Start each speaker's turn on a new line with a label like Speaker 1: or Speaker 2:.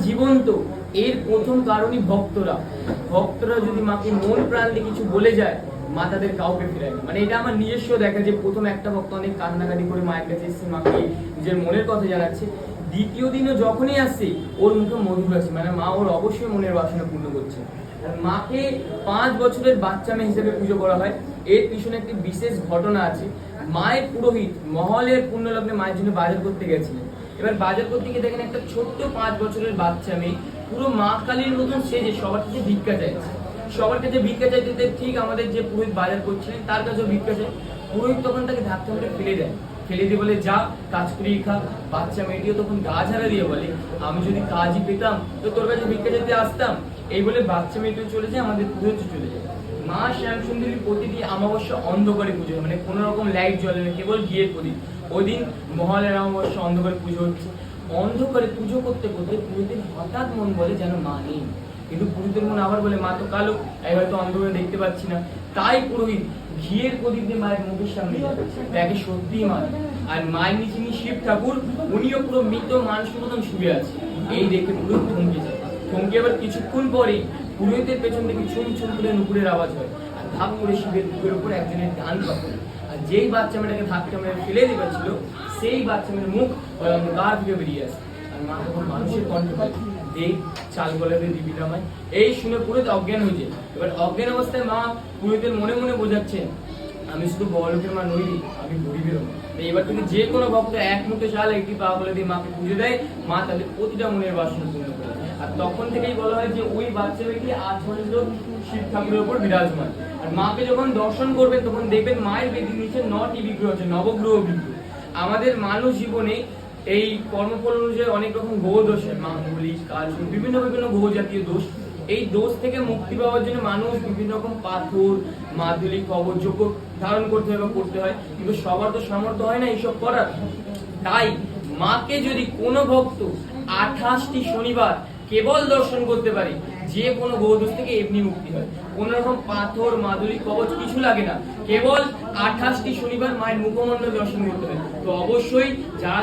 Speaker 1: জীবন্ত এর প্রথম কারণই ভক্তরা যদি মাকে মন প্রাণ দিয়ে কিছু বলে যায়, মা তাদের কাউকে ফেরায় না। মানে এটা আমার নিজস্ব দেখা, যে প্রথম একটা ভক্ত অনেক কান্নাকাটি করে মায়ের কাছে এসেছে, মাকে নিজের মনের কথা জানাচ্ছে। দ্বিতীয় দিনও যখনই আসছে ওর মুখে মধুর আসে, মানে মা ওর অবশ্যই মনের বাসনা পূর্ণ করছে। মাকে 5 বছরের বাচ্চা মেয়ে হিসেবে পুজো করা হয়। এর পিছনে একটি বিশেষ ঘটনা আছে। মায়ের পুরোহিত মহলের পুণ্যলগ্নে মায়ের জন্য বাজার করতে গেছিলেন। এবার বাজার করতে গিয়ে দেখেন একটা ছোট্ট 5 বছরের বাচ্চা মেয়ে পুরো মা কালীর মতন সেজে সবার কাছে ভিক্ষা চাইছে। ঠিক আমাদের যে পুরোহিত বাজার করছিলেন তার কাছেও ভিক্ষা চায়। পুরোহিত তখন তাকে ধাক্কা মেরে ফেলে দিয়ে বলে, যা কাজ করিয়ে খা। বাচ্চা মেয়েটিও তখন গা ঝাড়া দিয়ে বলে, আমি যদি কাজই পেতাম তো তোর কাছে ভিক্ষা চাইতে আসতাম। এই বলে বাচ্চা মেয়েটিও চলে যায়, আমাদের পুরোহিত চলে যায়। মা শ্যাম সুন্দরী প্রতিটি অমাবস্যা অন্ধকারে পুজো হয়, মানে কোনো রকম লাইট জ্বলে না, কেবল ঘিয়ের প্রদীপ। ওই দিন মহালয়ার অমাবস্যা অন্ধকারে পুজো হচ্ছে। অন্ধকারে পুজো করতে করতে পুরোহিতের হঠাৎ মন বলে যেন মা নেই, কিন্তু পুরোহিতের মন আবার বলে মা তো কালো, হয়তো অন্ধকারে দেখতে পাচ্ছি না। তাই পুরোহিত ঘিয়ের প্রদীপ দিয়ে মায়ের মুখের সামনে দেখে সত্যিই মা। আর মায়ের নিচে শিব ঠাকুর, উনিও পুরো মৃত মানুষের মতন শুয়ে আছে। এই দেখে পুরোহিত থমকে যায়। থমকে আবার কিছুক্ষণ পরে পুরোহিতের পেছন থেকে ছুম ছুম করে নুপুরের আওয়াজ হয়, আর ধাপ করে শিবের বুকের উপর একজনের ডান পাপড়। আর যেই বাচ্চা মেয়েটাকে ধাক্কা মেরে ফেলে দিয়েছিল, সেই বাচ্চা মেয়ের মুখ গা থেকে বেরিয়ে আসে। আর মা তখন মানুষের কণ্ঠ দেখ চাল গলাতে দিবি রামায়। এই শুনে পুরোহিত অজ্ঞান হয়ে যায়। এবার অজ্ঞান অবস্থায় মা পুরোহিতের মনে মনে বোঝাচ্ছেন, আমি শুধু বড়লোকের মা নই, আমি গরিবের মা। এবার থেকে যে কোনো ভক্ত এক মুঠো চাল একটি পা বলে দিয়ে মাকে পুজো দেয়, মা তাদের প্রতিটা মনের বাসনা পূর্ণ করে। আর তখন থেকেই বলা হয় যে ওই বাচ্চা মেয়েটি আজ পর্যন্ত শিব ঠাকুরের উপর বিরাজমান। আর মাকে যখন দর্শন করবেন তখন দেখবেন মায়ের বেদির নিচে 9টি বিগ্রহ আছে, নবগ্রহ বিগ্রহ। আমাদের মানুষ জীবনে এই কর্মফল অনুযায়ী অনেক রকম গ্রহ দোষ হয়, মাঙ্গলিক কাজ, বিভিন্ন গ্রহ জাতীয় দোষ। এই দোষ থেকে মুক্তি পাওয়ার জন্য মানুষ বিভিন্ন রকম পাথর, মাদুলি, কবচ, যজ্ঞ ধারণ করতে হয় বা করতে হয়, কিন্তু সবার তো সামর্থ্য হয় না এইসব করার। তাই মাকে যদি কোনো ভক্ত 28টি শনিবার কেবল দর্শন করতে পারে, যে কোনো গ্রহদোষ থেকে এমনি মুক্তি হয়। কোন রকম পাথর, মাদুলি, কবচ কিছু লাগে না, কেবল 28টি শনিবার মায়ের মুখমণ্ডল দর্শন করতে হয়। তো অবশ্যই যারা